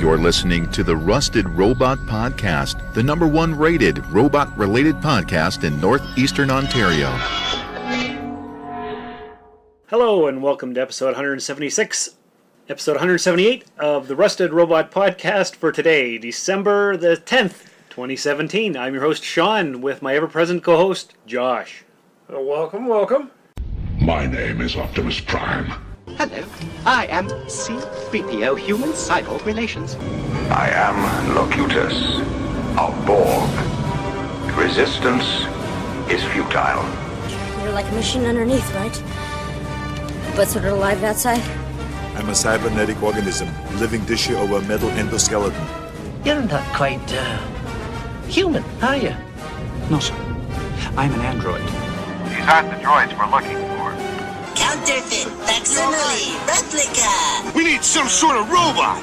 You're listening to the Rusted Robot Podcast, the #1 rated robot-related podcast in northeastern Ontario. Hello and welcome to episode 176, episode 178 of the Rusted Robot Podcast for today, December the 10th, 2017. I'm your host, Sean, with my ever-present co-host, Josh. Welcome. My name is Optimus Prime. Hello, I am C-3PO Human Cyborg Relations. I am Locutus of Borg. Resistance is futile. You're like a machine underneath, right? But sort of alive outside? I'm a cybernetic organism, living tissue over a metal endoskeleton. You're not quite, human, are you? No, sir. I'm an android. These aren't the droids we're looking for. Counterfeit, facsimile, replica. We need some sort of robot.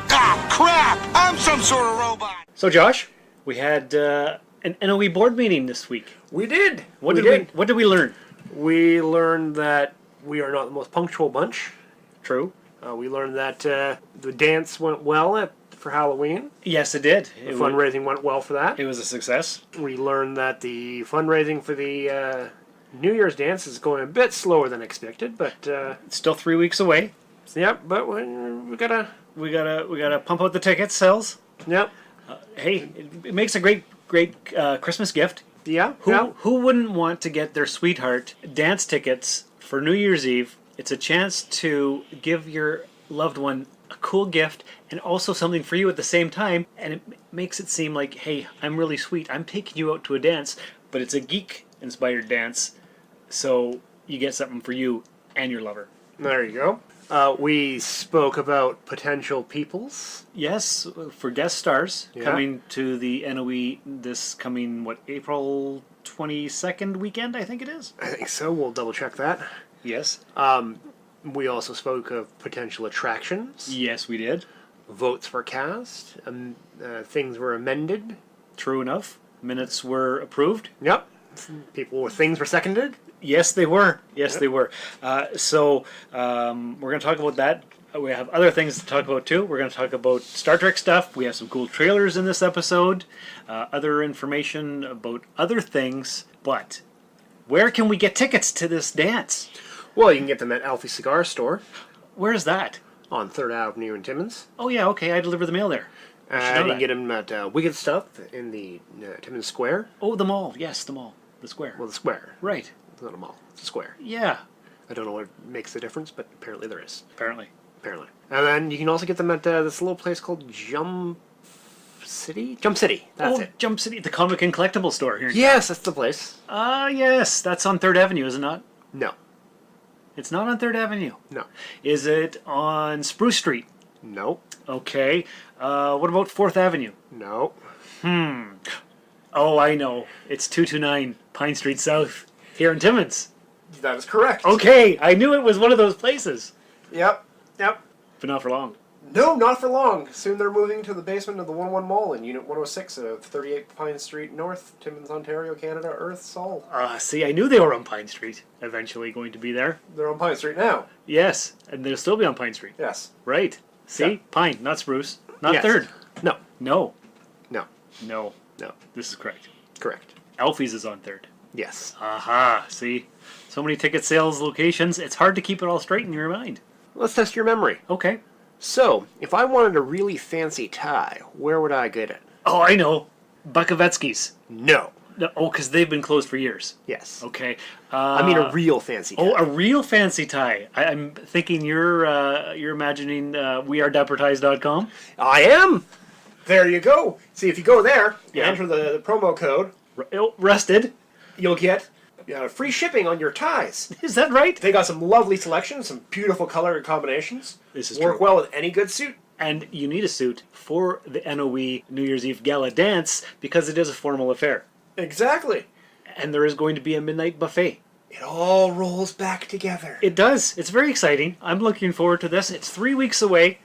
Ah, crap! I'm some sort of robot. So, Josh, we had an NOE board meeting this week. We did. What did we learn? We learned that we are not the most punctual bunch. True. We learned that the dance went well for Halloween. Yes, it did. The fundraising went well for that. It was a success. We learned that the fundraising for the New Year's dance is going a bit slower than expected, but It's still 3 weeks away. Yep. But we gotta pump out the ticket sales. Yep. Hey, it makes a great Christmas gift. Yeah. Who wouldn't want to get their sweetheart dance tickets for New Year's Eve? It's a chance to give your loved one a cool gift and also something for you at the same time, and it makes it seem like, hey, I'm really sweet. I'm taking you out to a dance, but it's a geek-inspired dance, so you get something for you and your lover. There you go. We spoke about potential peoples. Yes, for guest stars coming to the NOE this coming, April 22nd weekend, I think it is? I think so. We'll double check that. Yes. We also spoke of potential attractions. Yes, we did. Votes for cast. Things were amended. True enough. Minutes were approved. Yep. Things were seconded. Yes, they were. They were. So we're going to talk about that. We have other things to talk about too. We're going to talk about Star Trek stuff. We have some cool trailers in this episode. Other information about other things. But where can we get tickets to this dance? Well, you can get them at Alfie Cigar Store. Where's that? On 3rd Avenue in Timmins. Oh, yeah, okay. I deliver the mail there. You can get them at Wicked Stuff in the Timmins Square. Oh, the mall. Yes, the mall. The square. Well, the square. Right. It's not a mall. It's a square. Yeah. I don't know what makes the difference, but apparently there is. Apparently. And then you can also get them at this little place called Jump City? Jump City. That's it. Jump City. The comic and collectible store here. Yes, that's the place. Yes. That's on 3rd Avenue, is it not? No. It's not on 3rd Avenue. No. Is it on Spruce Street? No. Okay. What about 4th Avenue? No. Oh, I know. It's 229 Pine Street South here in Timmins. That is correct. Okay. I knew it was one of those places. Yep. But not for long. No, not for long. Soon they're moving to the basement of the 1-1 Mall in Unit 106 of 38 Pine Street North, Timmins, Ontario, Canada, Earth, Sol. See, I knew they were on Pine Street, eventually going to be there. They're on Pine Street now. Yes, and they'll still be on Pine Street. Yes. Right. See? Yeah. Pine, not spruce. Not Yes. 3rd. No. No. No. No. No. This is correct. Correct. Alfie's is on 3rd. Yes. Aha. See? So many ticket sales locations, it's hard to keep it all straight in your mind. Let's test your memory. Okay. So, if I wanted a really fancy tie, where would I get it? Oh, I know. Bukovetsky's. No. Oh, because they've been closed for years. Yes. Okay. I mean a real fancy tie. Oh, a real fancy tie. I'm thinking you're imagining wearedapperties.com. I am. There you go. See, if you go there, enter the promo code Rusted. You'll get free shipping on your ties. Is that right? They got some lovely selections, some beautiful color combinations. This is Work true. well with any good suit. And you need a suit for the NOE New Year's Eve Gala dance because it is a formal affair. Exactly. And there is going to be a midnight buffet. It all rolls back together. It does. It's very exciting. I'm looking forward to this. It's 3 weeks away.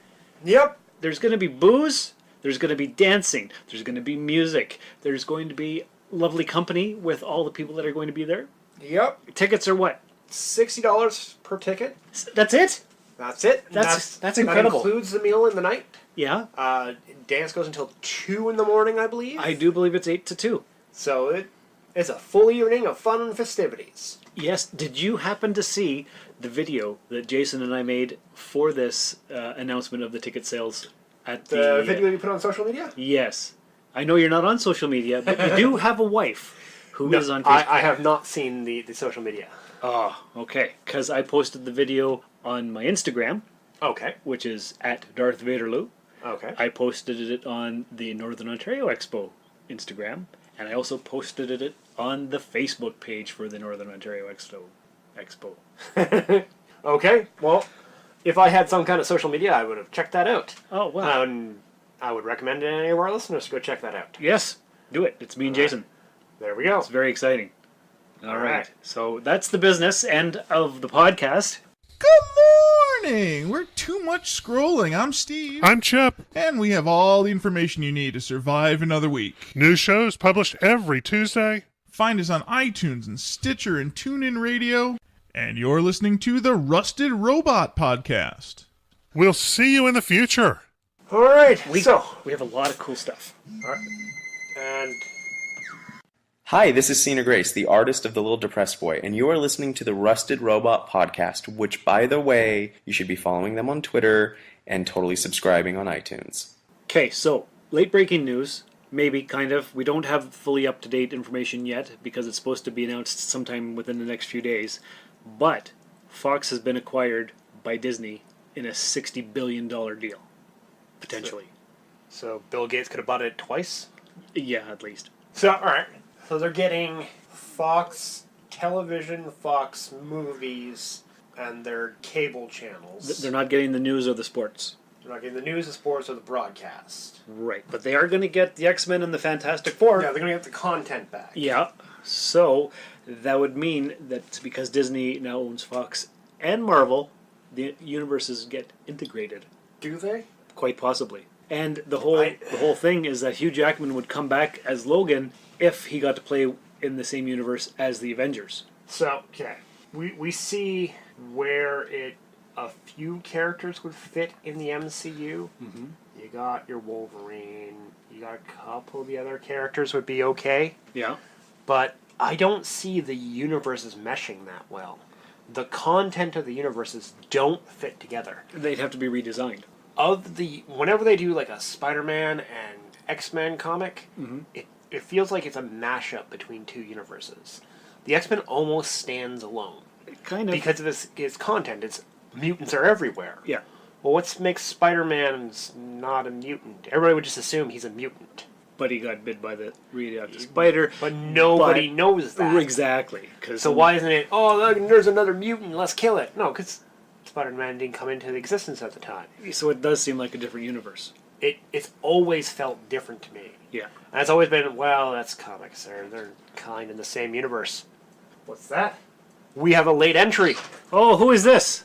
Yep. There's going to be booze. There's going to be dancing. There's going to be music. There's going to be lovely company with all the people that are going to be there. Yep. Tickets are what? $60 per ticket. That's it? That's it. That's incredible. That includes the meal in the night. Yeah. Dance goes until 2 in the morning, I believe. I do believe it's 8 to 2. So it's a full evening of fun and festivities. Yes. Did you happen to see the video that Jason and I made for this announcement of the ticket sales at the video you put on social media? Yes. I know you're not on social media, but you do have a wife who is on Facebook. I have not seen the social media. Oh, okay. Because I posted the video on my Instagram. Okay. Which is at Darth Vader Lou. Okay. I posted it on the Northern Ontario Expo Instagram, and I also posted it on the Facebook page for the Northern Ontario Expo. Okay. Well, if I had some kind of social media, I would have checked that out. Oh, wow. I would recommend any of our listeners to go check that out. Yes. Do it. It's me and Jason. There we go. It's very exciting. All right. So that's the business end of the podcast. Good morning! We're too much scrolling. I'm Steve. I'm Chip. And we have all the information you need to survive another week. New shows published every Tuesday. Find us on iTunes and Stitcher and TuneIn Radio. And you're listening to the Rusted Robot Podcast. We'll see you in the future. All right. We have a lot of cool stuff. All right. And... Hi, this is Cena Grace, the artist of The Little Depressed Boy, and you are listening to the Rusted Robot Podcast, which, by the way, you should be following them on Twitter and totally subscribing on iTunes. Okay, so, late breaking news, maybe, kind of. We don't have fully up-to-date information yet, because it's supposed to be announced sometime within the next few days, but Fox has been acquired by Disney in a $60 billion deal, potentially. So Bill Gates could have bought it twice? Yeah, at least. So, all right. So they're getting Fox Television, Fox Movies, and their cable channels. They're not getting the news or the sports. They're not getting the news, the sports, or the broadcast. Right, but they are going to get the X-Men and the Fantastic Four. Yeah, they're going to get the content back. Yeah, so that would mean that because Disney now owns Fox and Marvel, the universes get integrated. Do they? Quite possibly. And the whole thing is that Hugh Jackman would come back as Logan if he got to play in the same universe as the Avengers. So, okay. We see where a few characters would fit in the MCU. Mm-hmm. You got your Wolverine. You got a couple of the other characters would be okay. Yeah. But I don't see the universes meshing that well. The content of the universes don't fit together. They'd have to be redesigned. Whenever they do like a Spider-Man and X-Men comic, mm-hmm. it feels like it's a mashup between two universes. The X-Men almost stands alone. Kind of. Because of its content. Its mutants are everywhere. Yeah. Well, what makes Spider-Man not a mutant? Everybody would just assume he's a mutant. But he got bit by the radioactive spider. But nobody knows that. Exactly. So why isn't it, there's another mutant, let's kill it? No, because Spider-Man didn't come into existence at the time. So it does seem like a different universe. It's always felt different to me. Yeah. And it's always been, well, that's comics. They're kind in the same universe. What's that? We have a late entry. Oh, who is this?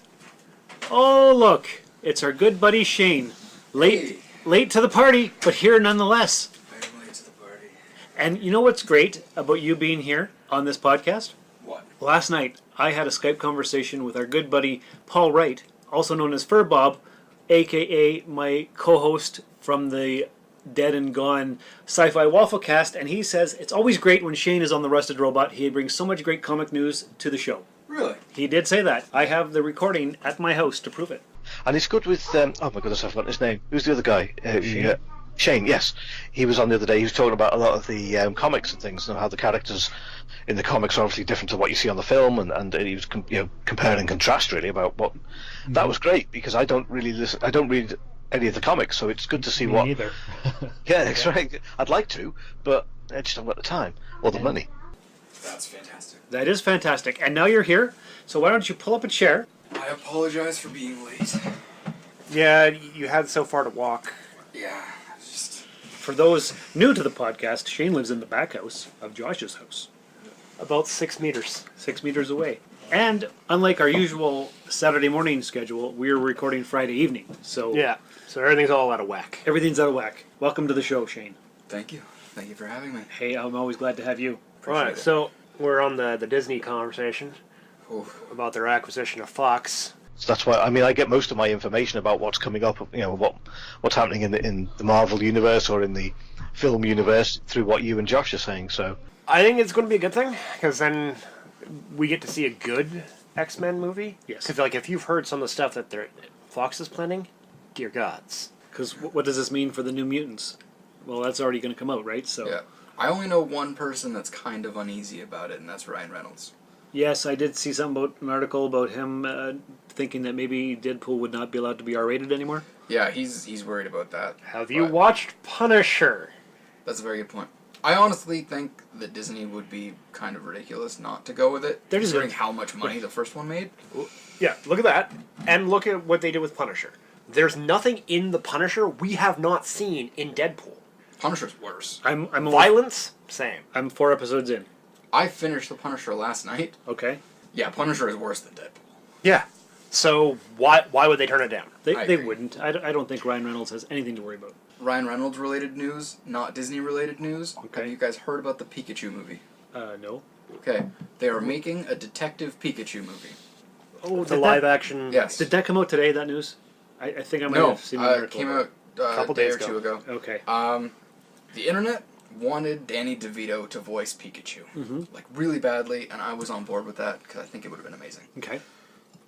Oh, look. It's our good buddy Shane. Late to the party, but here nonetheless. I'm late to the party. And you know what's great about you being here on this podcast? What? Last night, I had a Skype conversation with our good buddy Paul Wright, also known as Fur Bob, a.k.a. my co-host from the Dead and Gone Sci-Fi Wafflecast, and he says it's always great when Shane is on the Rusted Robot. He brings so much great comic news to the show. Really? He did say that. I have the recording at my house to prove it. And it's good with, oh my goodness, I've forgotten his name. Who's the other guy? Shane, yes. He was on the other day. He was talking about a lot of the comics and things, and how the characters in the comics are obviously different to what you see on the film, and he was compare and contrast really about what. Mm-hmm. That was great because I don't read any of the comics, so it's good to see what. Me neither. Yeah, that's right. I'd like to, but I just haven't got the time or the money. That's fantastic. That is fantastic. And now you're here, so why don't you pull up a chair? I apologize for being late. Yeah, you had so far to walk. Yeah, For those new to the podcast, Shane lives in the back house of Josh's house. About 6 meters. 6 meters away. And unlike our usual Saturday morning schedule, we're recording Friday evening. So yeah, so everything's all out of whack. Everything's out of whack. Welcome to the show, Shane. Thank you. Thank you for having me. Hey, I'm always glad to have you. All right, so we're on the Disney conversation about their acquisition of Fox. So that's why, I mean, I get most of my information about what's coming up, what's happening in the Marvel universe or in the film universe through what you and Josh are saying. So I think it's going to be a good thing, because then we get to see a good X-Men movie. Yes. Because if you've heard some of the stuff that Fox is planning, dear gods. Because what does this mean for the New Mutants? Well, that's already going to come out, right? So Yeah. I only know one person that's kind of uneasy about it, and that's Ryan Reynolds. yes, I did see something about an article about him thinking that maybe Deadpool would not be allowed to be R-rated anymore. Yeah, he's worried about that. Have you watched Punisher? That's a very good point. I honestly think that Disney would be kind of ridiculous not to go with it, They're just considering gonna- how much money the first one made. Yeah, look at that. And look at what they did with Punisher. There's nothing in the Punisher we have not seen in Deadpool. Punisher's worse. I'm Violence? Same. I'm 4 episodes in. I finished the Punisher last night. Okay. Yeah, Punisher is worse than Deadpool. Yeah. So why would they turn it down? They agree. wouldn't. I don't think Ryan Reynolds has anything to worry about. Ryan Reynolds related news, not Disney related news. Okay. Have you guys heard about the Pikachu movie? No. Okay. They are making a Detective Pikachu movie. Oh, The live action. Yes. Did that come out today, that news? I think I might No, have seen an it article. came out a Couple day days or two ago. Okay. The internet wanted Danny DeVito to voice Pikachu. Like, really badly, and I was on board with that, because I think it would have been amazing. Okay.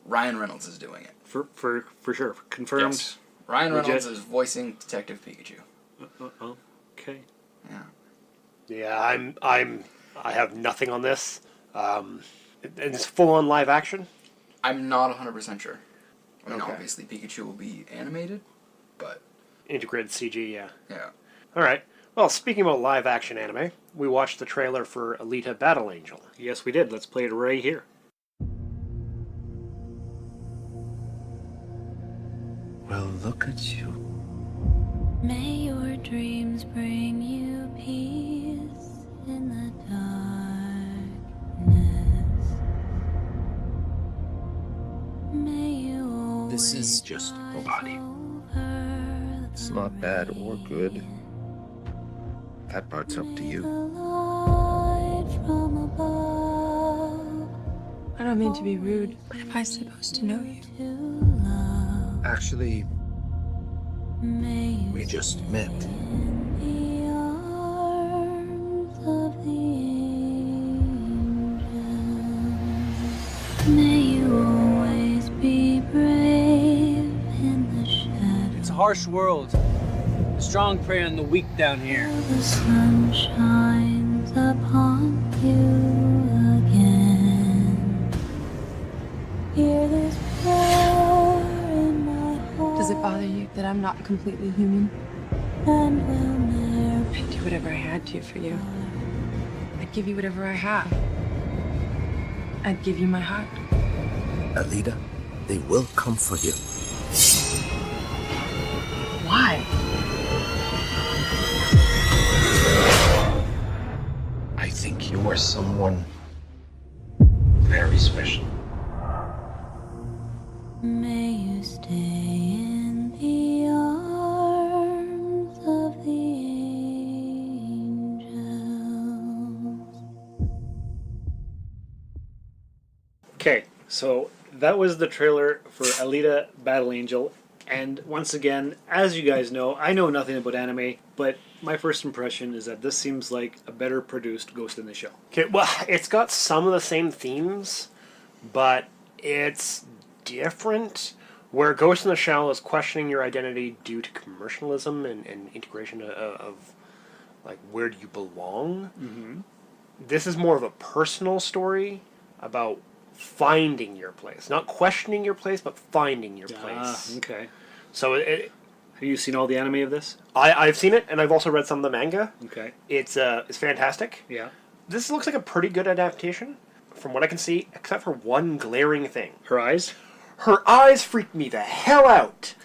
Ryan Reynolds is doing it. For sure. Confirmed. Yes. Ryan Legit. Reynolds is voicing Detective Pikachu. Okay. Yeah. Yeah, I have nothing on this. And it's full on live action. I'm not 100% sure. I mean, Okay. obviously Pikachu will be animated, but Integrated CG, yeah. yeah. All right. Well, speaking about live action anime, we watched the trailer for ALITE Battle Angel. Yes, we did. Let's play it right here. Well, look at you. May your dreams bring you peace in the darkness. May you This is just a body. It's not bad or good. That part's up to you. light from above. I don't mean to be rude, but am I supposed to know you? Actually, we just met. The arms of the angels. May you always be brave in the shadows. It's a harsh world. The strong prey on the weak down here. The sun shines upon you again. Hear this prayer in my heart. Does it bother you that I'm not completely human? And will never I'd do whatever I had to for you. I'd give you whatever I have. I'd give you my heart. Alita, they will come for you. Why? I think you are someone very special. May you stay in the arms of the angels. Okay, so that was the trailer for ALITE Battle Angel. And once again, as you guys know, I know nothing about anime, but my first impression is that this seems like a better produced Ghost in the Shell. Okay, well, it's got some of the same themes, but it's different. Where Ghost in the Shell is questioning your identity due to commercialism and integration of, like, where do you belong? Mm-hmm. This is more of a personal story about finding your place. Not questioning your place, but finding your place. Okay. So Have you seen all the anime of this? I've seen it, and I've also read some of the manga. Okay. It's fantastic. Yeah. This looks like a pretty good adaptation, from what I can see, except for one glaring thing. Her eyes? Her eyes freak me the hell out.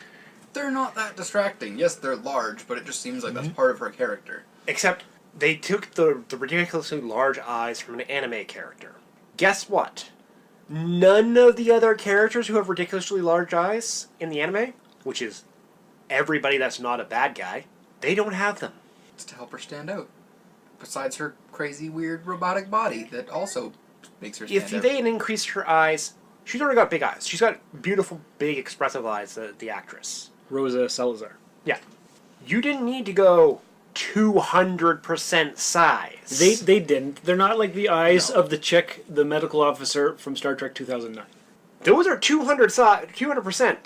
They're not that distracting. Yes, they're large, but it just seems like that's part of her character. Except they took the ridiculously large eyes from an anime character. Guess what? None of the other characters who have ridiculously large eyes in the anime, which is everybody that's not a bad guy, they don't have them. It's to help her stand out. Besides her crazy, weird, robotic body that also makes her stand If out. they had increased her eyes She's already got big eyes. She's got beautiful, big, expressive eyes, the actress. Rosa Salazar. Yeah. You didn't need to go 200% size. They didn't. They're not like the eyes of the chick, the medical officer from Star Trek 2009. Those are 200%.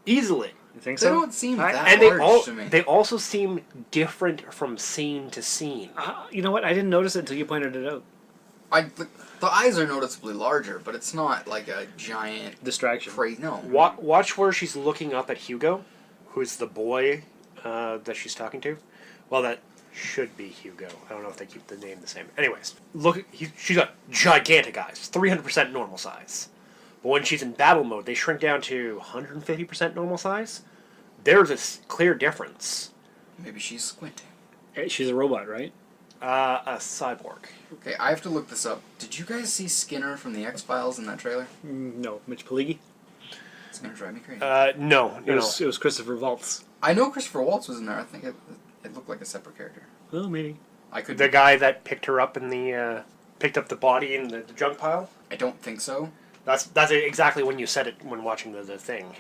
Easily. You think They so? don't seem that And large to me. they also seem different from scene to scene. You know what? I didn't notice it until you pointed it out. The eyes are noticeably larger, but it's not like a giant distraction. No. Watch where she's looking up at Hugo, who's the boy that she's talking to. Well, that should be Hugo. I don't know if they keep the name the same. Anyways, look, she's got gigantic eyes, 300% normal size. But when she's in battle mode, they shrink down to 150% normal size. There's a clear difference. Maybe she's squinting. She's a robot, right? A cyborg. Okay, I have to look this up. Did you guys see Skinner from the X-Files in that trailer? No, Mitch Pileggi. It's gonna drive me crazy. No. It was Christopher Waltz. I know Christopher Waltz was in there. I think it looked like a separate character. Well, maybe. I could. The guy that picked her up in the picked up the body in the junk pile. I don't think so. That's exactly when you said it when watching the thing.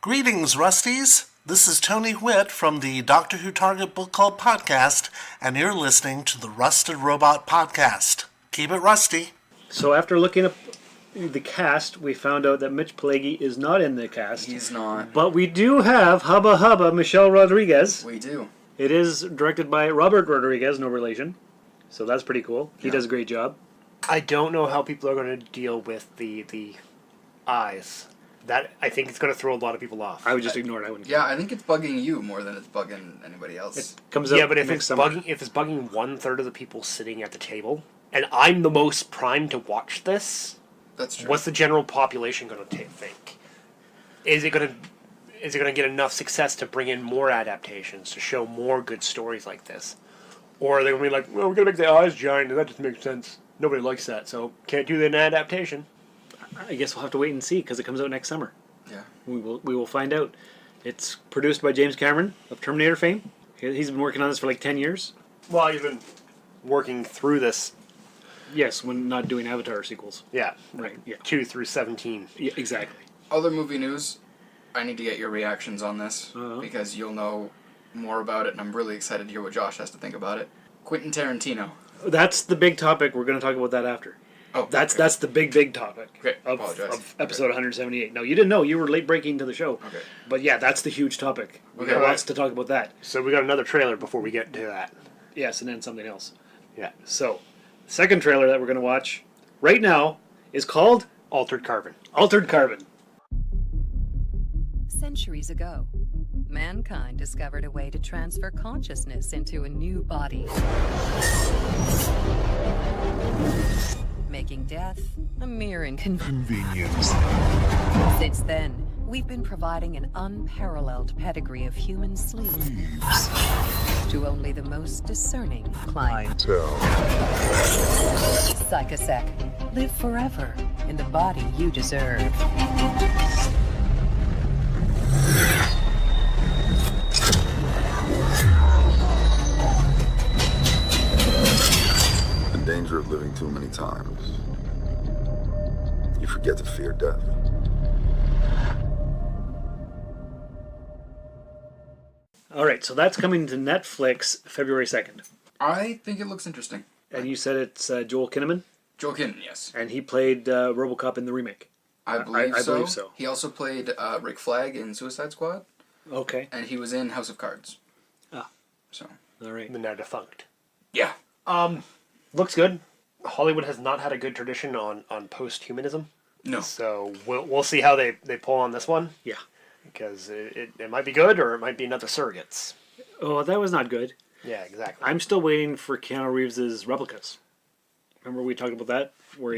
Greetings, Rusties. This is Tony Whitt from the Doctor Who Target Book Club podcast, and you're listening to the Rusted Robot podcast. Keep it rusty. So after looking up the cast, we found out that Mitch Pileggi is not in the cast. He's not. But we do have Hubba Hubba Michelle Rodriguez. We do. It is directed by Robert Rodriguez, no relation. So that's pretty cool. He does a great job. I don't know how people are going to deal with the eyes. That, I think it's going to throw a lot of people off. I would just ignore it. I wouldn't. Yeah, I think it's bugging you more than it's bugging anybody else. It comes out. Yeah, but if it's bugging 1/3 of the people sitting at the table, and I'm the most primed to watch this, that's true. What's the general population going to think? Is it going to get enough success to bring in more adaptations to show more good stories like this, or are they going to be like, well, we're going to make the eyes giant, and that just makes sense. Nobody likes that, so can't do an adaptation. I guess we'll have to wait and see because it comes out next summer. Yeah. We will find out. It's produced by James Cameron of Terminator fame. He's been working on this for like 10 years. Well, he's been working through this. Yes, when not doing Avatar sequels. Yeah. Right. Yeah. 2 through 17. Yeah, exactly. Other movie news. I need to get your reactions on this because you'll know more about it, and I'm really excited to hear what Josh has to think about it. Quentin Tarantino. That's the big topic. We're going to talk about that after. Oh, that's the big topic of episode 178. No, you didn't know. You were late breaking to the show. Okay. But yeah, that's the huge topic. We got lots to talk about that. So we got another trailer before we get to that. Yes, and then something else. Yeah. So, the second trailer that we're going to watch right now is called Altered Carbon. Altered Carbon. Centuries ago, mankind discovered a way to transfer consciousness into a new body, making death a mere inconvenience. Since then, we've been providing an unparalleled pedigree of human sleeves to only the most discerning clientele. Psychosec, live forever in the body you deserve. The danger of living too many times. You forget to fear death. All right, so that's coming to Netflix February 2nd. I think it looks interesting. And you said it's Joel Kinnaman? Joel Kinnaman, yes. And he played RoboCop in the remake. I believe so. He also played Rick Flag in Suicide Squad. Okay. And he was in House of Cards. Ah. So. All right. The now defunct. Yeah. Looks good. Hollywood has not had a good tradition on post-humanism. No. So we'll see how they pull on this one. Yeah. Because it might be good or it might be another Surrogates. Oh, that was not good. Yeah, exactly. I'm still waiting for Keanu Reeves' replicas. Remember we talked about that? Where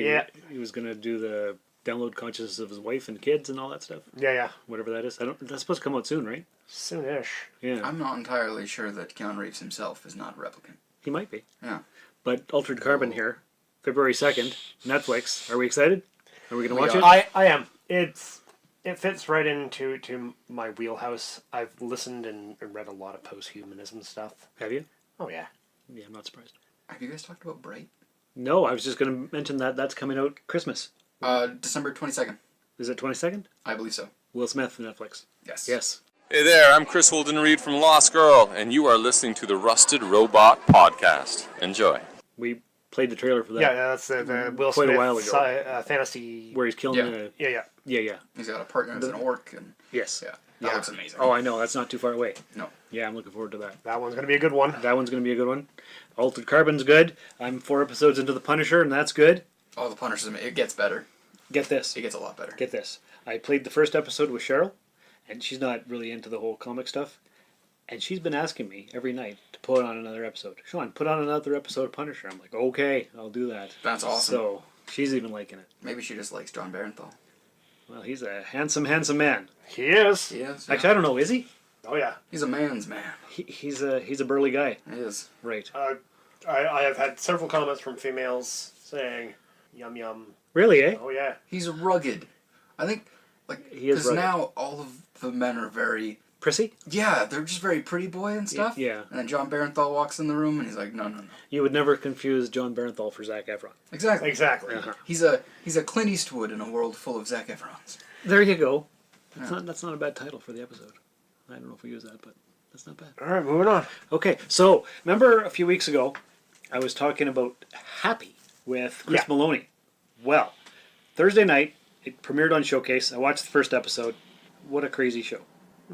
he was going to do the download consciousness of his wife and kids and all that stuff? Yeah. Whatever that is. That's supposed to come out soon, right? Soonish. Yeah. I'm not entirely sure that Keanu Reeves himself is not a replicant. He might be. Yeah. But Altered Carbon here, February 2nd, Netflix. Are we excited? Are we going to watch it? I am. It fits right into my wheelhouse. I've listened and read a lot of post-humanism stuff. Have you? Oh, yeah. Yeah, I'm not surprised. Have you guys talked about Bright? No, I was just going to mention that that's coming out Christmas. December 22nd. Is it 22nd? I believe so. Will Smith, Netflix. Yes. Yes. Hey there, I'm Chris Holden Reed from Lost Girl, and you are listening to the Rusted Robot Podcast. Enjoy. We played the trailer for that. Yeah, that's the Will quite Smith a while ago. fantasy Where he's killing Yeah. He's got a partner that's an orc. And Yes. Yeah. That looks amazing. Oh, I know. That's not too far away. No. Yeah, I'm looking forward to that. That one's going to be a good one. That one's going to be a good one. Altered Carbon's good. I'm 4 episodes into The Punisher, and that's good. Oh, The Punisher, it gets better. Get this. It gets a lot better. Get this. I played the first episode with Cheryl, and she's not really into the whole comic stuff. And she's been asking me every night to put on another episode. Sean, put on another episode of Punisher. I'm like, okay, I'll do that. That's awesome. So she's even liking it. Maybe she just likes John Barenthal. Well, he's a handsome, handsome man. He is. He is. Actually, I don't know. Is he? Oh yeah. He's a man's man. He's a burly guy. He is. Right. I have had several comments from females saying, "Yum yum." Really? Eh? Oh yeah. He's rugged. I think he is because rugged. now all of the men are very prissy. Yeah, they're just very pretty boy and stuff. Yeah. And then John Barenthal walks in the room and he's like, no. You would never confuse John Barenthal for Zac Efron. Exactly. Uh-huh. He's a Clint Eastwood in a world full of Zac Efrons. There you go. Yeah. That's not a bad title for the episode. I don't know if we use that, but that's not bad. All right, moving on. Okay, so remember a few weeks ago, I was talking about Happy with Chris Maloney. Well, Thursday night, it premiered on Showcase. I watched the first episode. What a crazy show.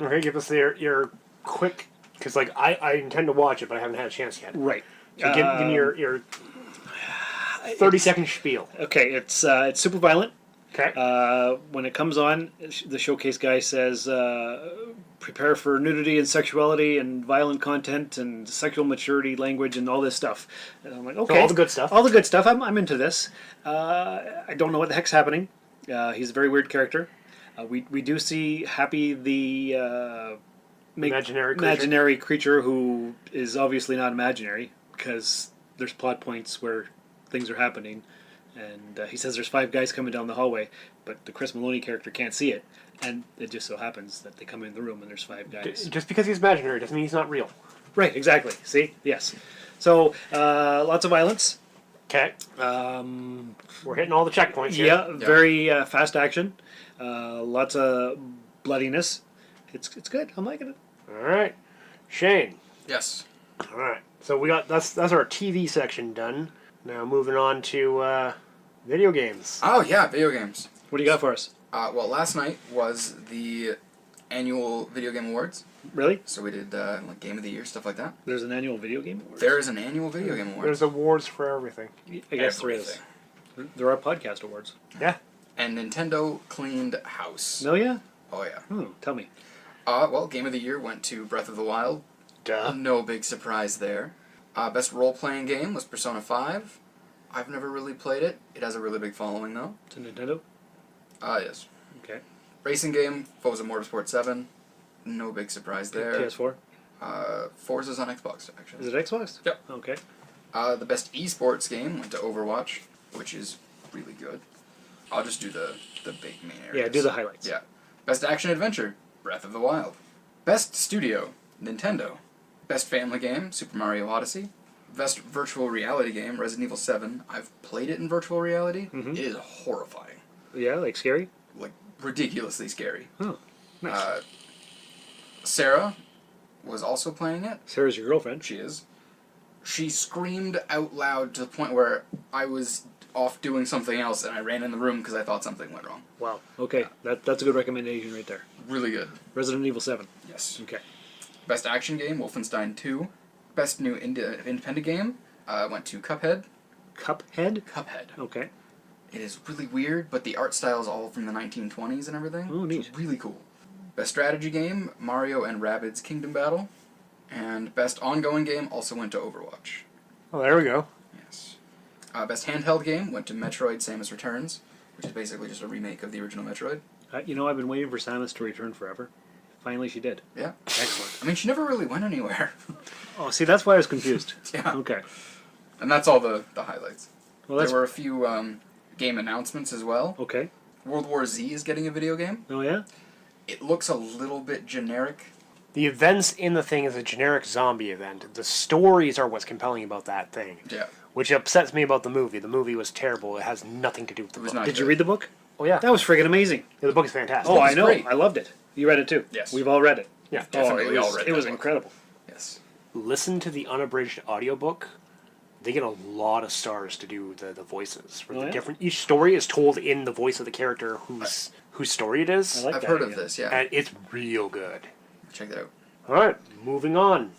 Okay, give us your quick, because I intend to watch it, but I haven't had a chance yet. Right. So give me your 30-second spiel. Okay, it's super violent. Okay. When it comes on, the Showcase guy says, prepare for nudity and sexuality and violent content and sexual maturity language and all this stuff. And I'm like, okay. So all the good stuff. All the good stuff. I'm into this. I don't know what the heck's happening. He's a very weird character. We do see Happy, the imaginary creature who is obviously not imaginary because there's plot points where things are happening. And he says there's 5 guys coming down the hallway, but the Chris Maloney character can't see it. And it just so happens that they come in the room and there's 5 guys. Just because he's imaginary doesn't mean he's not real. Right, exactly. See? Yes. So, lots of violence. Okay. We're hitting all the checkpoints here. Yeah, very fast action. Lots of bloodiness. It's good. I'm liking it. All right. Shane. Yes. All right. So we got that's our TV section done. Now moving on to video games. Oh yeah, video games. What do you got for us? Well, last night was the annual Video Game Awards. Really? So we did Game of the Year, stuff like that. There's an annual Video Game Awards? There is an annual Video Game Awards. There's awards for everything. I guess there is. There are podcast awards. Yeah. And Nintendo cleaned house. Oh yeah? Oh yeah. Tell me. Well, Game of the Year went to Breath of the Wild. Duh. No big surprise there. Best role-playing game was Persona 5. I've never really played it. It has a really big following, though. It's a Nintendo? Yes. Okay. Racing game, Forza Motorsport 7. No big surprise there. PS4? Forza's on Xbox, actually. Is it Xbox? Yep. Okay. The best esports game went to Overwatch, which is really good. I'll just do the big main areas. Yeah, do the highlights. Yeah. Best action-adventure, Breath of the Wild. Best studio, Nintendo. Best family game, Super Mario Odyssey. Best virtual reality game, Resident Evil 7. I've played it in virtual reality. Mm-hmm. It is horrifying. Yeah, like scary? Like, ridiculously scary. Oh, nice. Sarah was also playing it. Sarah's your girlfriend. She is. She screamed out loud to the point where I was off doing something else and I ran in the room because I thought something went wrong. Wow. Okay, that's a good recommendation right there. Really good. Resident Evil 7. Yes. Okay. Best action game, Wolfenstein 2. Best new independent game went to Cuphead. Cuphead? Cuphead. Okay. It is really weird, but the art style is all from the 1920s and everything. Oh, neat. It's really cool. Best strategy game, Mario and Rabbids Kingdom Battle. And best ongoing game also went to Overwatch. Oh, there we go. Yes. Best handheld game went to Metroid Samus Returns, which is basically just a remake of the original Metroid. I've been waiting for Samus to return forever. Finally she did. Yeah. Excellent. I mean, she never really went anywhere. Oh, see, that's why I was confused. Yeah. Okay. And that's all the highlights. Well, there were a few game announcements as well. Okay. World War Z is getting a video game. Oh, yeah? It looks a little bit generic. The events in the thing is a generic zombie event. The stories are what's compelling about that thing. Yeah. which upsets me about the movie. The movie was terrible. It has nothing to do with the book. Did you read the book? Oh, yeah. That was friggin' amazing. Yeah, the book is fantastic. Oh, I know. I loved it. You read it too? Yes. We've all read it. Yeah, definitely. It was incredible. Yes. Listen to the unabridged audiobook. They get a lot of stars to do the voices. For the different, each story is told in the voice of the character whose story it is. I've heard of this, yeah. And it's real good. Check that out. All right, moving on.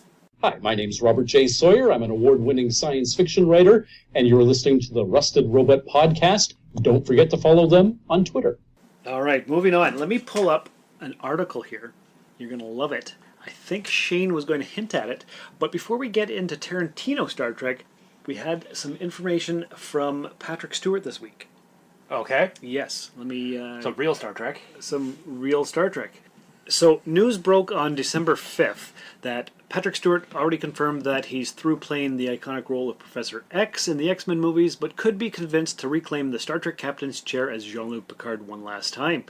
Hi, my name's Robert J. Sawyer. I'm an award-winning science fiction writer, and you're listening to the Rusted Robot Podcast. Don't forget to follow them on Twitter. All right, moving on. Let me pull up an article here. You're going to love it. I think Shane was going to hint at it, but before we get into Tarantino Star Trek, we had some information from Patrick Stewart this week. Okay. Yes, let me... some real Star Trek. Some real Star Trek. So, news broke on December 5th that Patrick Stewart already confirmed that he's through playing the iconic role of Professor X in the X-Men movies, but could be convinced to reclaim the Star Trek captain's chair as Jean-Luc Picard one last time.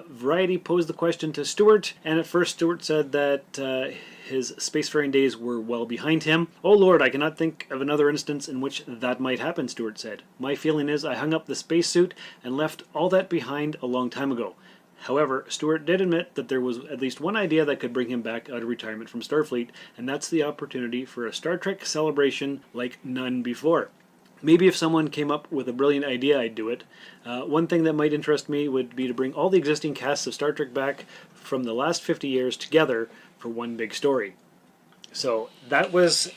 Variety posed the question to Stewart, and at first Stewart said that his spacefaring days were well behind him. "Oh Lord, I cannot think of another instance in which that might happen," Stewart said. "My feeling is I hung up the spacesuit and left all that behind a long time ago." However, Stewart did admit that there was at least one idea that could bring him back out of retirement from Starfleet, and that's the opportunity for a Star Trek celebration like none before. Maybe if someone came up with a brilliant idea, I'd do it. One thing that might interest me would be to bring all the existing casts of Star Trek back from the last 50 years together for one big story. So that was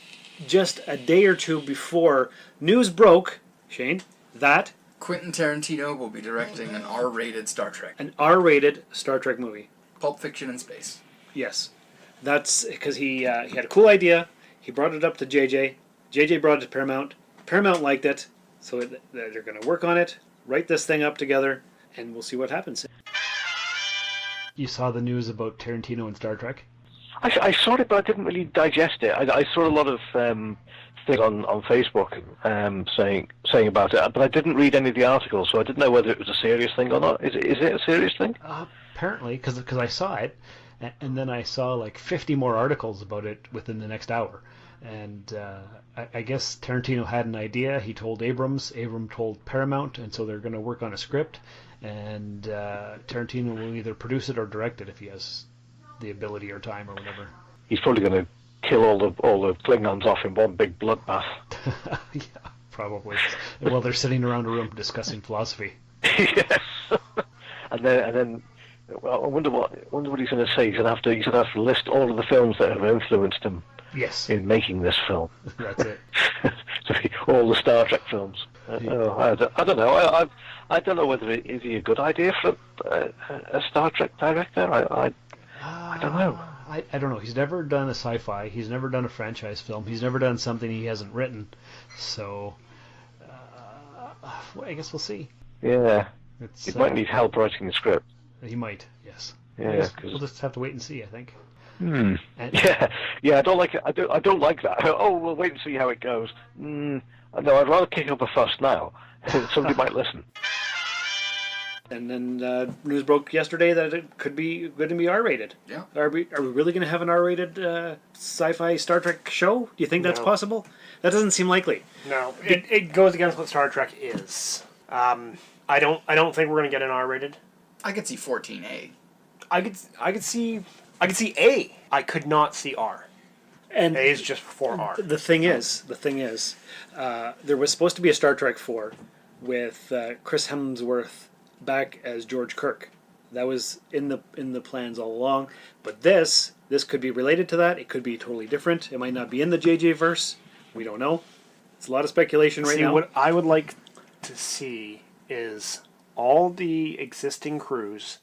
just a day or two before news broke, Shane, that Quentin Tarantino will be directing an R-rated Star Trek. An R-rated Star Trek movie. Pulp Fiction in space. Yes. That's because he had a cool idea. He brought it up to JJ. JJ brought it to Paramount. Paramount liked it. So they're going to work on it, write this thing up together, and we'll see what happens. You saw the news about Tarantino and Star Trek? I saw it, but I didn't really digest it. I saw a lot of things on Facebook saying about it, but I didn't read any of the articles, so I didn't know whether it was a serious thing or not. Is it a serious thing? Apparently, because I saw it, and then I saw like 50 more articles about it within the next hour. And I guess Tarantino had an idea. He told Abrams. Abrams told Paramount, and so they're going to work on a script. And Tarantino will either produce it or direct it if he has the ability or time or whatever. He's probably going to kill all the Klingons off in one big bloodbath. Yeah, probably. While they're sitting around a room discussing philosophy. Yes. And then, well, I wonder what he's going to say. He's going to have to list all of the films that have influenced him. Yes. In making this film. That's it. All the Star Trek films. I don't know. I don't know whether is he a good idea for a Star Trek director. I don't know. I don't know. He's never done a sci-fi. He's never done a franchise film. He's never done something he hasn't written. So, I guess we'll see. Yeah. He might need help writing the script. He might, yes. Yeah. We'll just have to wait and see, I think. Yeah. I don't like it. I don't like that. Oh, we'll wait and see how it goes. No, I'd rather kick up a fuss now. Somebody might listen. And then news broke yesterday that it could be going to be R-rated. Yeah. Are we really going to have an R-rated sci-fi Star Trek show? Do you think that's possible? That doesn't seem likely. No, it goes against what Star Trek is. I don't think we're going to get an R-rated. I could see 14A. I could see A. I could not see R. And A is just before R. The thing is, there was supposed to be a Star Trek 4 with Chris Hemsworth back as George Kirk. That was in the plans all along. But this could be related to that. It could be totally different. It might not be in the JJ verse. We don't know. It's a lot of speculation right now. What I would like to see is all the existing crews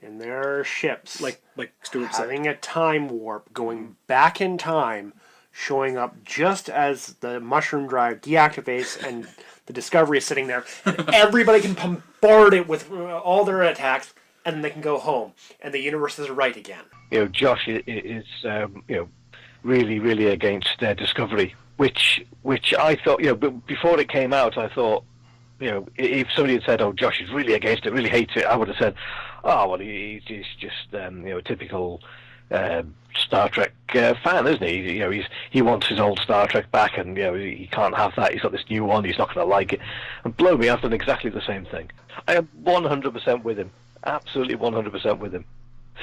in their ships, like Stewart said, having a time warp, going back in time, showing up just as the mushroom drive deactivates and the Discovery is sitting there, and everybody can bombard it with all their attacks, and then they can go home, and the universe is right again. Josh is really, really against Discovery, which I thought, before it came out, I thought, if somebody had said, "Oh, Josh is really against it, really hates it," I would have said, "Oh, well, he's just a typical Star Trek fan, isn't he? You know, he wants his old Star Trek back, and you know he can't have that. He's got this new one. He's not going to like it. And blow me, I've done exactly the same thing. I am 100% with him. Absolutely 100% with him.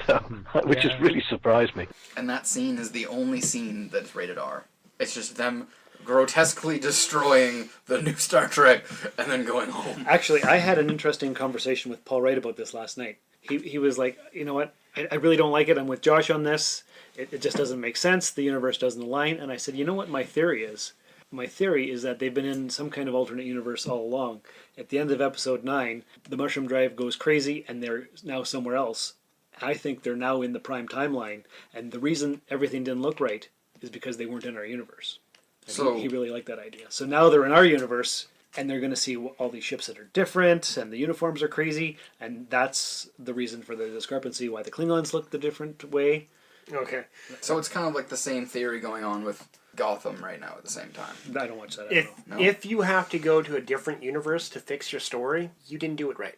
So, which has really surprised me. And that scene is the only scene that's rated R. It's just them grotesquely destroying the new Star Trek and then going home. Actually, I had an interesting conversation with Paul Wright about this last night. He was like, you know what, I really don't like it. I'm with Josh on this. It just doesn't make sense. The universe doesn't align. And I said, you know what my theory is? My theory is that they've been in some kind of alternate universe all along. At the end of episode 9, the mushroom drive goes crazy and they're now somewhere else. I think they're now in the prime timeline. And the reason everything didn't look right is because they weren't in our universe. And So he really liked that idea. So now they're in our universe, and they're going to see all these ships that are different, and the uniforms are crazy, and that's the reason for the discrepancy, why the Klingons look the different way. Okay. So it's kind of like the same theory going on with Gotham right now at the same time. I don't watch that. If you have to go to a different universe to fix your story, you didn't do it right.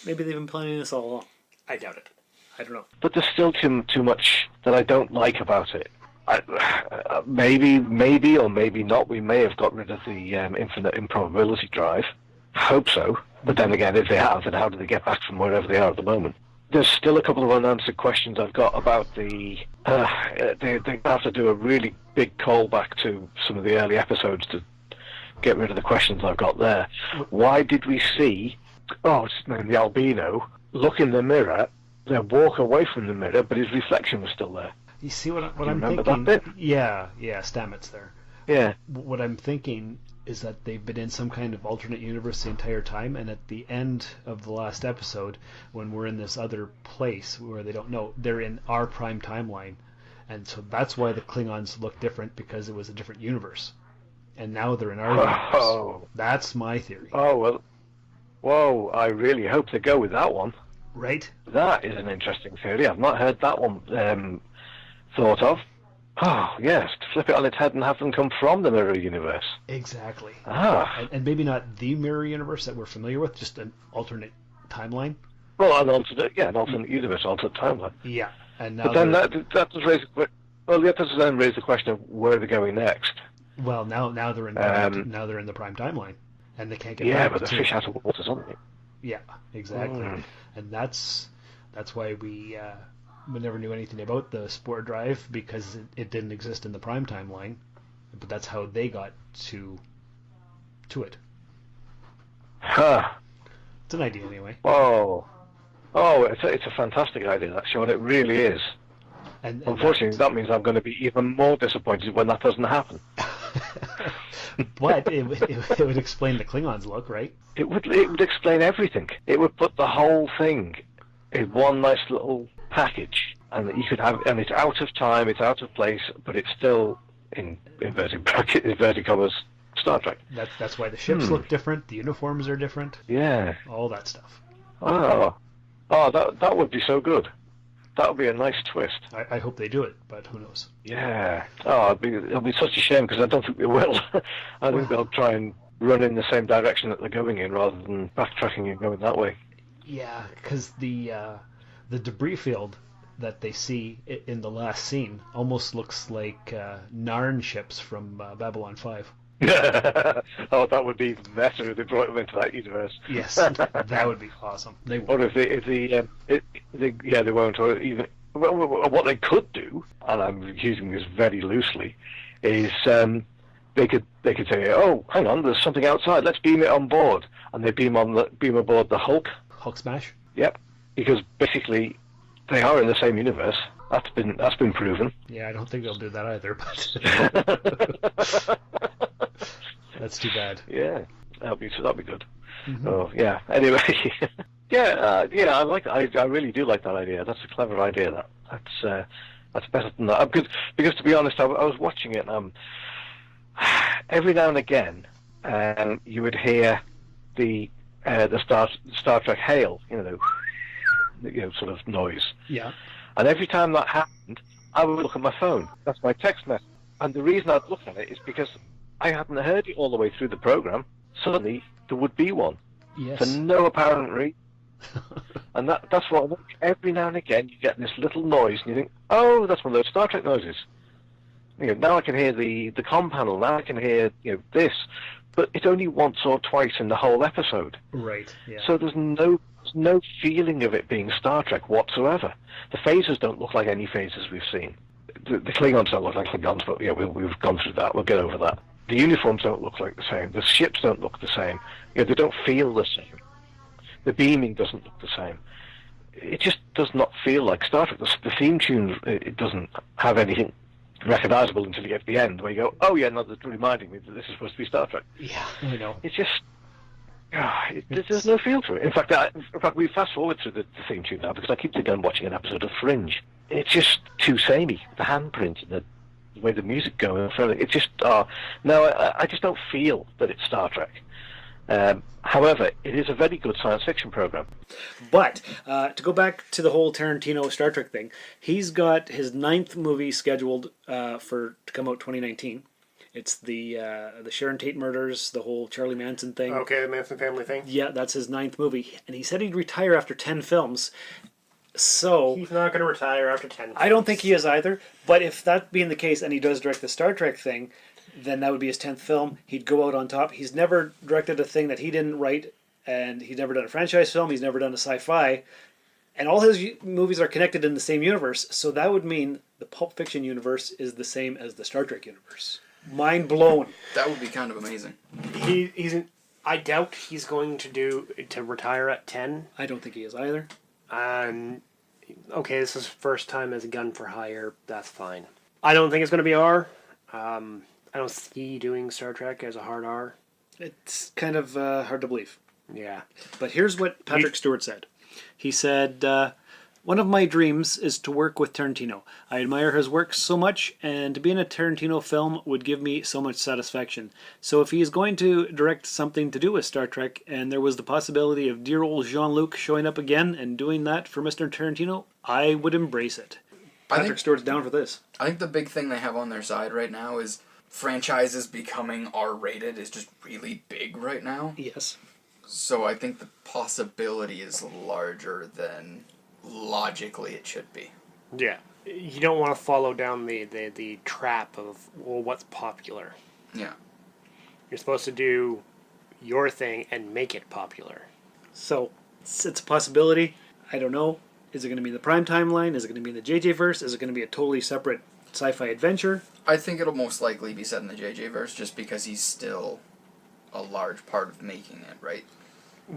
Maybe they've been planning this all along. I doubt it. I don't know. But there's still too much that I don't like about it. Maybe or maybe not. We may have got rid of the infinite improbability drive. Hope so. But then again, if they have, then how do they get back from wherever they are at the moment? There's still a couple of unanswered questions I've got about the... they have to do a really big callback to some of the early episodes to get rid of the questions I've got there. Why did we see, what's his name, the albino, look in the mirror, then walk away from the mirror, but his reflection was still there? You see what I'm remember thinking? that bit? Yeah, Stamets there. Yeah. What I'm thinking is that they've been in some kind of alternate universe the entire time, and at the end of the last episode, when we're in this other place where they don't know, they're in our prime timeline, and so that's why the Klingons look different, because it was a different universe, and now they're in our universe. That's my theory. Oh, well, whoa, I really hope they go with that one. Right? That is an interesting theory. I've not heard that one thought of. Oh, yes, to flip it on its head and have them come from the mirror universe. Exactly. And maybe not the mirror universe that we're familiar with, just an alternate timeline. Well, an alternate universe, alternate timeline. Yeah, and now. But then that does raise that does then raise the question of where they're going next. Well, now they're in now they're in the prime timeline, and they can't get back. Yeah, but the fish out of water, aren't they? Yeah, exactly, and that's why we never knew anything about the Spore Drive, because it didn't exist in the prime timeline, but that's how they got to it. Huh. It's an idea anyway. Oh, it's a fantastic idea, that show, and it really is. And unfortunately, that means I'm going to be even more disappointed when that doesn't happen. But it would explain the Klingons' look, right? It would explain everything. It would put the whole thing in one nice little package, and you could have, and it's out of time, it's out of place, but it's still in inverted commas Star Trek. That's why the ships look different, the uniforms are different. Yeah, all that stuff. That would be so good. That would be a nice twist. I hope they do it, but who knows? Yeah. It'll be such a shame, because I don't think they will. I think they'll try and run in the same direction that they're going in, rather than backtracking and going that way. Yeah, because the debris field that they see in the last scene almost looks like Narn ships from Babylon 5. Oh, that would be even better if they brought them into that universe. Yes, that would be awesome. They won't. Or they won't. Or even what they could do, and I'm using this very loosely, is they could say, "Oh, hang on, there's something outside. Let's beam it on board," and they beam aboard the Hulk. Hulk smash. Yep, because basically they are in the same universe. That's been proven. Yeah, I don't think they'll do that either, but that's too bad. Yeah, that'll be good. Mm-hmm. Oh yeah. Anyway, I like. I really do like that idea. That's a clever idea. That's better than that. Because to be honest, I was watching it, and every now and again, you would hear the Star Trek hail, sort of noise. Yeah. And every time that happened, I would look at my phone. That's my text message. And the reason I'd look at it is because I hadn't heard it all the way through the program. Suddenly, there would be one. Yes. For no apparent reason. And that's what every now and again you get this little noise, and you think, oh, that's one of those Star Trek noises. Now I can hear the comm panel. Now I can hear this, but it's only once or twice in the whole episode. Right. Yeah. So there's no feeling of it being Star Trek whatsoever. The phasers don't look like any phasers we've seen. The Klingons don't look like Klingons, but we've gone through that. We'll get over that. The uniforms don't look like the same. The ships don't look the same. They don't feel the same. The beaming doesn't look the same. It just does not feel like Star Trek. The theme tune, it doesn't have anything recognizable until you get to the end, where you go, oh yeah, no, that's reminding me that this is supposed to be Star Trek. Yeah, I know. It's just, there's no feel to it. In fact, we fast forward through the theme tune now because I keep thinking I'm watching an episode of Fringe. It's just too samey. The handprint and the way the music goes, it's just, I just don't feel that it's Star Trek. However, it is a very good science fiction program. But to go back to the whole Tarantino Star Trek thing, he's got his 9th movie scheduled to come out 2019. It's the Sharon Tate murders, the whole Charlie Manson thing. Okay, the Manson family thing. Yeah, that's his 9th movie, and he said he'd retire after 10 films. So he's not going to retire after 10 films. I don't think he is either. But if that being the case, and he does direct the Star Trek thing, then that would be his 10th film. He'd go out on top. He's never directed a thing that he didn't write, and he's never done a franchise film. He's never done a sci-fi. And all his movies are connected in the same universe, so that would mean the Pulp Fiction universe is the same as the Star Trek universe. Mind blown. That would be kind of amazing. I doubt he's going to retire at 10. I don't think he is either. Okay, this is first time as a gun for hire. That's fine. I don't think it's going to be R. I don't see doing Star Trek as a hard R. It's kind of hard to believe. Yeah. But here's what Patrick Stewart said. He said, one of my dreams is to work with Tarantino. I admire his work so much, and to be in a Tarantino film would give me so much satisfaction. So if he is going to direct something to do with Star Trek, and there was the possibility of dear old Jean-Luc showing up again and doing that for Mr. Tarantino, I would embrace it. Patrick Stewart's down for this. I think the big thing they have on their side right now is franchises becoming R-rated is just really big right now. Yes. So I think the possibility is larger than logically it should be. Yeah. You don't want to follow down the trap of, well, what's popular. Yeah. You're supposed to do your thing and make it popular. So, it's a possibility. I don't know. Is it going to be in the Prime timeline? Is it going to be in the JJ verse? Is it going to be a totally separate sci-fi adventure? I think it'll most likely be set in the JJ verse just because he's still a large part of making it, right?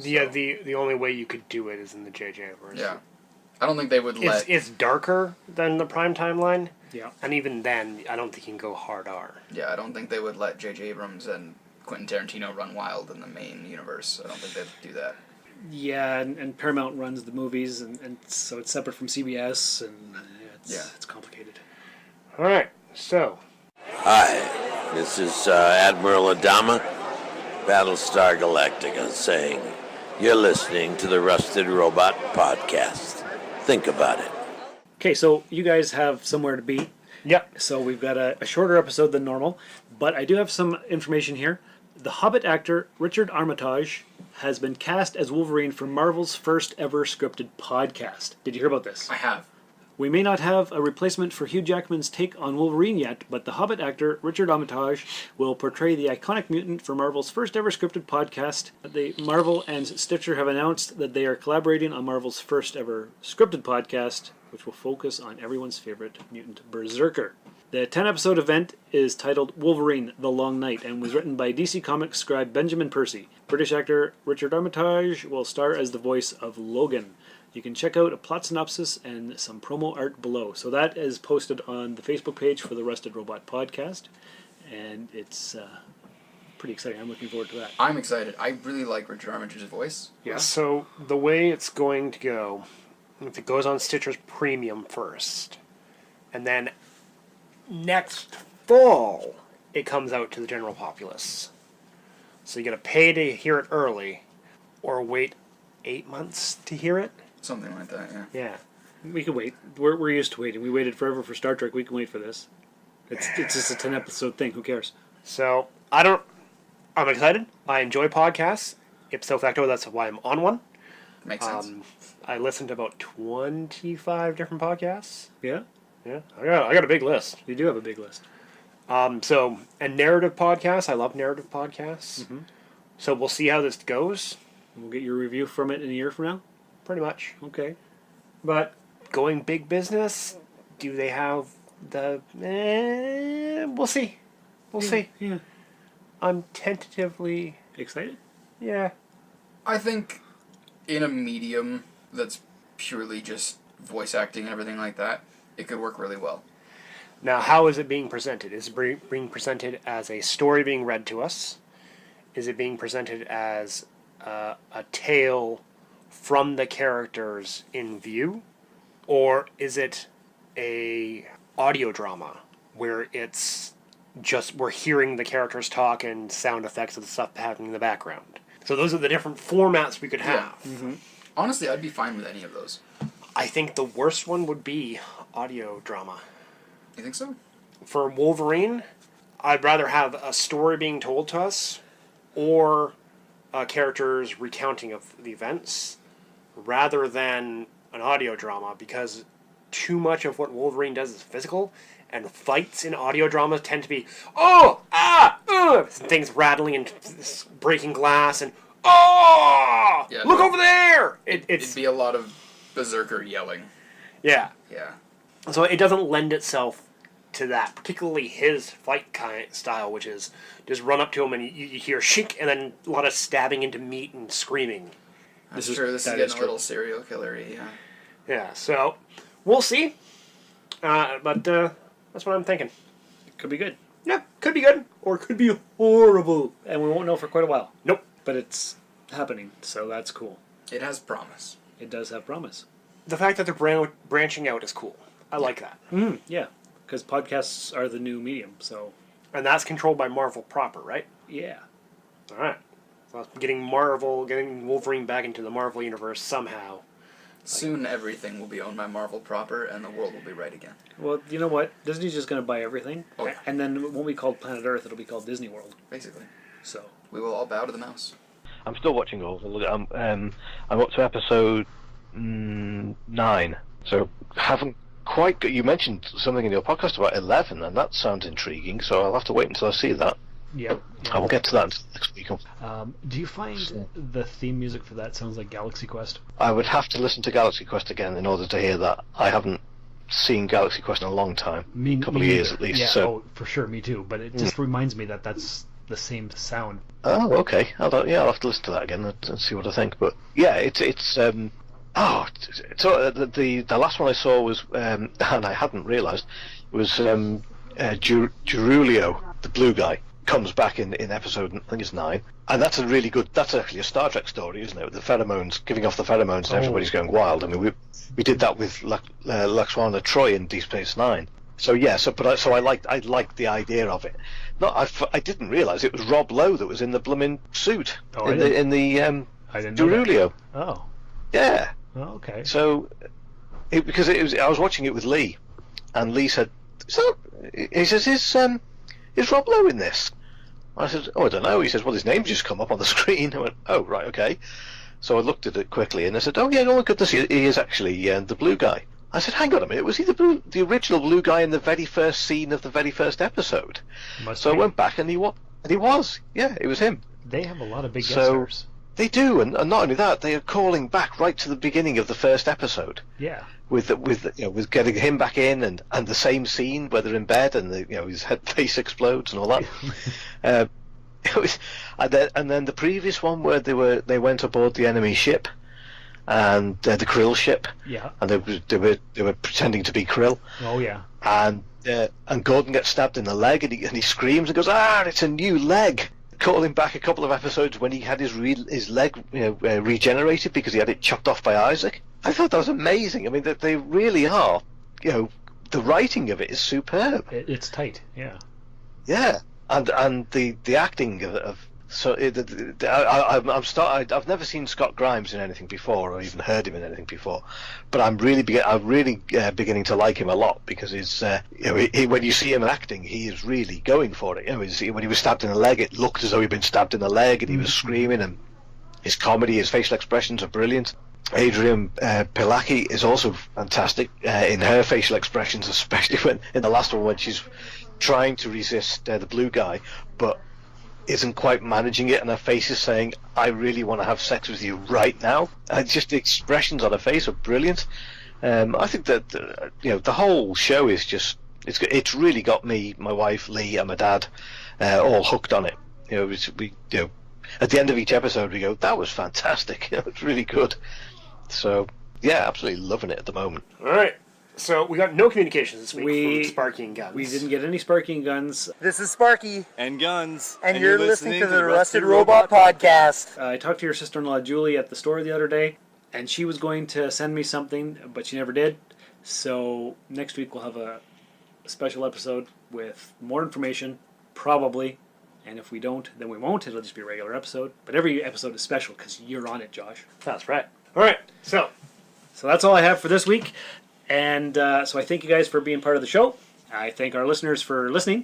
Yeah, the only way you could do it is in the JJ verse. Yeah. I don't think they would let... It's darker than the Prime timeline. Yeah. And even then, I don't think you can go hard R. Yeah, I don't think they would let J.J. Abrams and Quentin Tarantino run wild in the main universe. I don't think they'd do that. Yeah, and Paramount runs the movies, and so it's separate from CBS, and it's complicated. All right, so... Hi, this is Admiral Adama, Battlestar Galactica, saying you're listening to the Rusted Robot Podcast. Think about it. Okay, so you guys have somewhere to be. Yep. So we've got a shorter episode than normal, but I do have some information here. The Hobbit actor Richard Armitage has been cast as Wolverine for Marvel's first ever scripted podcast. Did you hear about this? I have. We may not have a replacement for Hugh Jackman's take on Wolverine yet, but the Hobbit actor Richard Armitage will portray the iconic mutant for Marvel's first ever scripted podcast. Marvel and Stitcher have announced that they are collaborating on Marvel's first ever scripted podcast, which will focus on everyone's favorite mutant, Berserker. The 10-episode event is titled Wolverine: The Long Night and was written by DC Comics scribe Benjamin Percy. British actor Richard Armitage will star as the voice of Logan. You can check out a plot synopsis and some promo art below. So that is posted on the Facebook page for the Rusted Robot Podcast, and it's pretty exciting. I'm looking forward to that. I'm excited. I really like Richard Armitage's voice. Yeah, so the way it's going to go, if it goes on Stitcher's Premium first, and then next fall it comes out to the general populace. So you got to pay to hear it early, or wait 8 months to hear it. Something like that, yeah. Yeah. We can wait. We're used to waiting. We waited forever for Star Trek. We can wait for this. It's just a 10-episode thing. Who cares? So, I'm excited. I enjoy podcasts. Ipso facto, that's why I'm on one. Makes sense. I listen to about 25 different podcasts. Yeah? Yeah. I got a big list. You do have a big list. So, a narrative podcast. I love narrative podcasts. Mm-hmm. So we'll see how this goes. We'll get your review from it in a year from now? Pretty much. Okay. But going big business, do they have the... we'll see. We'll see. Yeah. I'm tentatively... Excited? Yeah. I think in a medium that's purely just voice acting and everything like that, it could work really well. Now, how is it being presented? Is it being presented as a story being read to us? Is it being presented as a tale from the characters in view? Or is it a audio drama where it's just we're hearing the characters talk and sound effects of the stuff happening in the background? So those are the different formats we could have. Yeah. Mm-hmm. Honestly, I'd be fine with any of those. I think the worst one would be audio drama. You think so? For Wolverine, I'd rather have a story being told to us or a character's recounting of the events rather than an audio drama, because too much of what Wolverine does is physical, and fights in audio dramas tend to be, things rattling and breaking glass and, look over there! It'd be a lot of berserker yelling. Yeah. Yeah. So it doesn't lend itself to that, particularly his fight style, which is just run up to him and you hear shink and then a lot of stabbing into meat and screaming. This is getting a little serial killer-y, yeah. Yeah, so we'll see. But that's what I'm thinking. It could be good. Yeah, could be good, or it could be horrible. And we won't know for quite a while. Nope. But it's happening, so that's cool. It has promise. It does have promise. The fact that they're branching out is cool. I like that. Yeah, because podcasts are the new medium, so... And that's controlled by Marvel proper, right? Yeah. All right. So getting Wolverine back into the Marvel universe somehow. Soon everything will be owned by Marvel proper, and the world will be right again. Well, you know what? Disney's just going to buy everything, Oh, yeah. and then it won't be called Planet Earth, it'll be called Disney World. Basically. So... We will all bow to the mouse. I'm still watching Orville. I'm up to episode 9, so haven't quite got... You mentioned something in your podcast about 11, and that sounds intriguing, so I'll have to wait until I see that. Yeah. I will get to that until next week. Do you find the theme music for that sounds like Galaxy Quest? I would have to listen to Galaxy Quest again in order to hear that. I haven't seen Galaxy Quest in a long time. A couple of years at least. Yeah, so. for sure, me too. But it just reminds me that that's the same sound. Oh, okay. I'll have to listen to that again and see what I think. But yeah, it's the last one I saw was and I hadn't realised was Gerulio, the blue guy, comes back in episode, I think it's 9, and that's actually a Star Trek story, isn't it? With the pheromones, giving off the pheromones and everybody's going wild. I mean, we did that with Laxwana Troy in Deep Space Nine. So yeah, I liked the idea of it. No, I didn't realise it was Rob Lowe that was in the blooming suit I didn't know Gerulio. that. Oh. Yeah. Oh, okay. So, because I was watching it with Lee, and Lee said, he says, is Rob Lowe in this? I said, I don't know. He says, well, his name's just come up on the screen. I went, oh, right, okay. So I looked at it quickly, and I said, oh, yeah, oh my goodness, he is actually the blue guy. I said, hang on a minute, was he the original blue guy in the very first scene of the very first episode? I went back, and he was. Yeah, it was him. They have a lot of big guest stars. They do, and not only that, they are calling back right to the beginning of the first episode. Yeah. With getting him back in and the same scene where they're in bed and his face explodes and all that. And then the previous one where they went aboard the enemy ship and the Krill ship. Yeah. And they were pretending to be Krill. Oh yeah. And Gordon gets stabbed in the leg and he screams and goes, it's a new leg. Calling back a couple of episodes when he had his leg regenerated because he had it chopped off by Isaac. I thought that was amazing. I mean, that they really are. The writing of it is superb. It's tight. Yeah. Yeah, and the acting I've never seen Scott Grimes in anything before, or even heard him in anything before, but I'm really beginning to like him a lot because he's when you see him acting, he is really going for it. When he was stabbed in the leg, it looked as though he'd been stabbed in the leg, and he was screaming, and his comedy, his facial expressions are brilliant. Adrian Pilaki is also fantastic in her facial expressions, especially when in the last one when she's trying to resist the blue guy, but isn't quite managing it, and her face is saying, "I really want to have sex with you right now." And just the expressions on her face are brilliant. I think that the whole show is just it's really got me, my wife Lee, and my dad all hooked on it. We at the end of each episode we go, "That was fantastic." It's really good. So yeah, absolutely loving it at the moment. All right. So we got no communications this week from Sparky and Guns. We didn't get any Sparky and Guns. This is Sparky. And Guns. And you're listening to the Rusted Robot Podcast. I talked to your sister-in-law Julie at the store the other day, and she was going to send me something, but she never did. So next week we'll have a special episode with more information, probably. And if we don't, then we won't. It'll just be a regular episode. But every episode is special because you're on it, Josh. That's right. All right. So that's all I have for this week. And so I thank you guys for being part of the show. I thank our listeners for listening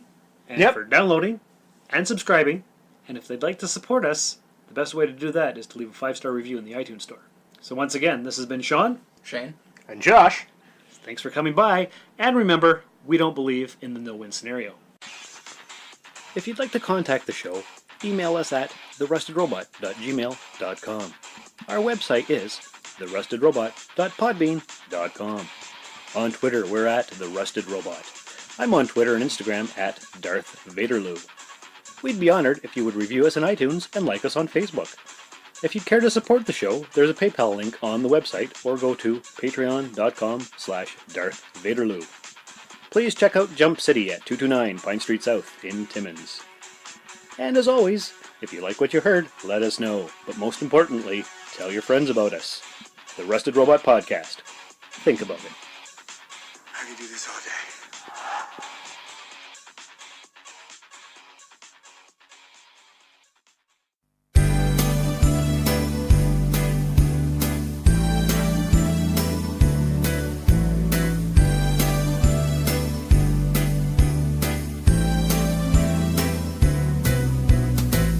and for downloading and subscribing. And if they'd like to support us, the best way to do that is to leave a 5-star review in the iTunes store. So once again, this has been Sean, Shane, and Josh. Thanks for coming by. And remember, we don't believe in the no-win scenario. If you'd like to contact the show, email us at therustedrobot@gmail.com. Our website is therustedrobot.podbean.com. On Twitter, we're at therustedrobot. I'm on Twitter and Instagram at Darth Vaderloo. We'd be honored if you would review us on iTunes and like us on Facebook. If you'd care to support the show, there's a PayPal link on the website, or go to patreon.com/Darth Vaderloo. Please check out Jump City at 229 Pine Street South in Timmins. And as always, if you like what you heard, let us know. But most importantly, tell your friends about us. The Rusted Robot Podcast. Think about it. I could do this all day.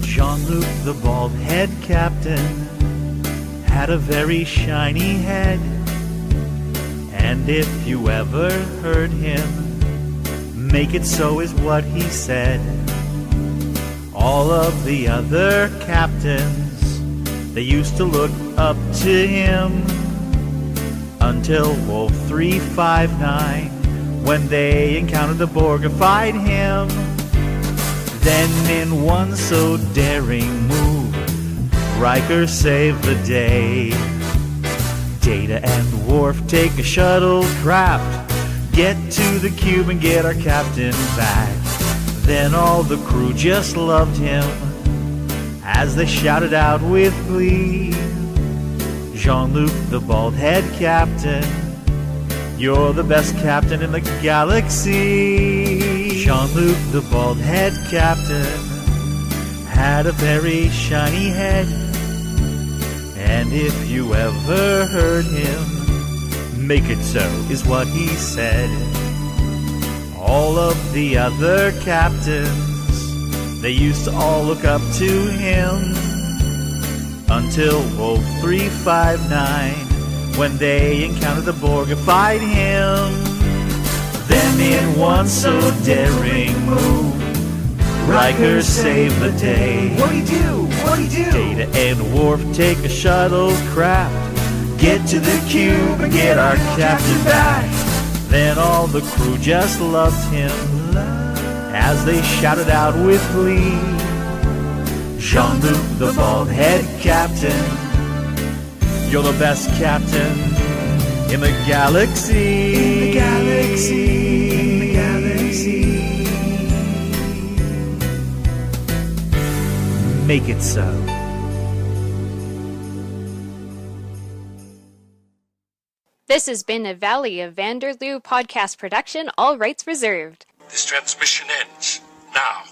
Jean-Luc the bald-head captain had a very shiny head, and if you ever heard him make it so is what he said. All of the other captains, they used to look up to him, until Wolf 359, when they encountered the Borgified him. Then in one so daring move, Riker saved the day. Data and Worf take a shuttlecraft, get to the cube and get our captain back. Then all the crew just loved him as they shouted out with glee, Jean-Luc the bald-head captain, you're the best captain in the galaxy. Jean-Luc the bald-head captain had a very shiny head, and if you ever heard him make it so is what he said. All of the other captains, they used to all look up to him, until Wolf 359, when they encountered the Borgified him. Then in one so daring move, Riker saved the day. What'd he do? What'd he do? Data and Worf take a shuttlecraft, get to the cube and get our captain back. Then all the crew just loved him as they shouted out with glee, Jean-Luc the bald-head captain, you're the best captain in the galaxy. In the galaxy. In the galaxy. Make it so. This has been a Valley of Vanderloo podcast production, all rights reserved. This transmission ends now.